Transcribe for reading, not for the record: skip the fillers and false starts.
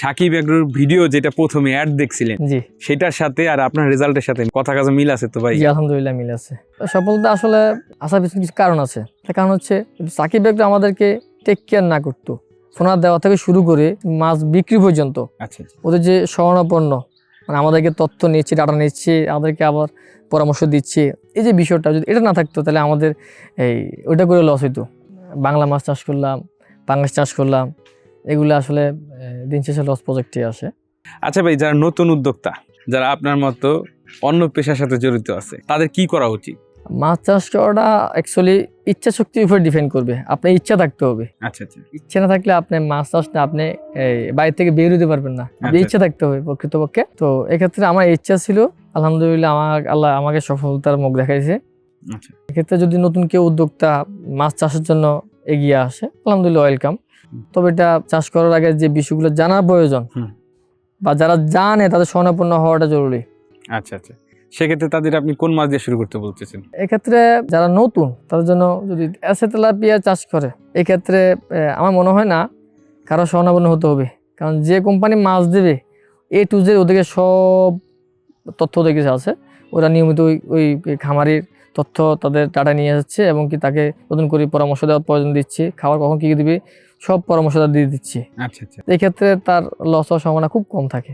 Shakib এগ্রোর video যেটা প্রথমে add দেখছিলেন, জি সেটার সাথে আর আপনার রেজাল্টের সাথে কথা কাজে মিল আছে তো ভাই? জি আলহামদুলিল্লাহ মিল আছে। সফলতা আসলে আসার পিছনে কিছু কারণ আছে। তার কারণ হচ্ছে সাকিব এগ্রো আমাদেরকে টেক কেয়ার না করতো, সোনার দেওয়া থেকে শুরু করে মাছ বিক্রি পর্যন্ত আচ্ছা আচ্ছা। ওদের যে শরণাপন্ন, মানে আমাদেরকে তথ্য নিচ্ছে, ডাটা নিচ্ছে, আমাদেরকে আবার পরামর্শ দিচ্ছে, এই যে বিষয়টা যদি এটা না থাকতো তাহলে আমাদের এই ওইটা করে লস হইতো। বাংলা মাছ চাষ করলাম, পাঙ্গাস চাষ করলাম, এগুলো আসলে দিন শেষে লস প্রজেক্টে আসে। আচ্ছা ভাই, যারা নতুন উদ্যোক্তা, যারা আপনার মতো অন্য পেশার সাথে জড়িত আছে, তাদের কি করা উচিত? মাছ চাষ করাটা অ্যাকচুয়ালি ইচ্ছা শক্তির উপর ডিপেন্ড করবে। আপনার ইচ্ছা থাকতে হবে। আচ্ছা আচ্ছা। ইচ্ছা না থাকলে আপনি মাছ চাষটা আপনি এই বাইরে থেকে বের হতে পারবেন না। আপনি আচ্ছা। ইচ্ছা থাকতে হবে প্রকৃতপক্ষে। তো এক্ষেত্রে আমার ইচ্ছা ছিল, আলহামদুলিল্লাহ আল্লাহ আমাকে সফলতার মুখ দেখাইছে। আচ্ছা। এক্ষেত্রে যদি নতুন কেউ উদ্যোক্তা মাছ চাষের জন্য এগিয়ে আসে, আলহামদুলিল্লাহ ওয়েলকাম। তবে এটা চাষ করার আগে যে বিষয়গুলো জানার প্রয়োজন বা যারা জানে তাদের স্বর্ণাপন্ন হওয়াটা জরুরি। আচ্ছা আচ্ছা। সেক্ষেত্রে তাদের আপনি কোন মাছ দিয়ে শুরু করতে বলতেছেন? এক্ষেত্রে যারা নতুন তাদের জন্য যদি তেলাপিয়া চাষ করে, এক্ষেত্রে আমার মনে হয় না কারো স্বর্ণাপন্ন হতে হবে। কারণ যে কোম্পানি মাছ দেবে A to Z ওদেরকে সব তথ্য ওদের কাছে আছে। ওরা নিয়মিত ওই খামারির তথ্য তাদের ডাটা নিয়ে যাচ্ছে এবং কি তাকে নতুন করে পরামর্শ দেওয়ার প্রয়োজন দিচ্ছে, খাবার কখন কী দিবে সব পরামর্শ দিয়ে দিচ্ছে। আচ্ছা আচ্ছা। এক্ষেত্রে তার লস হওয়ার সম্ভাবনা খুব কম থাকে।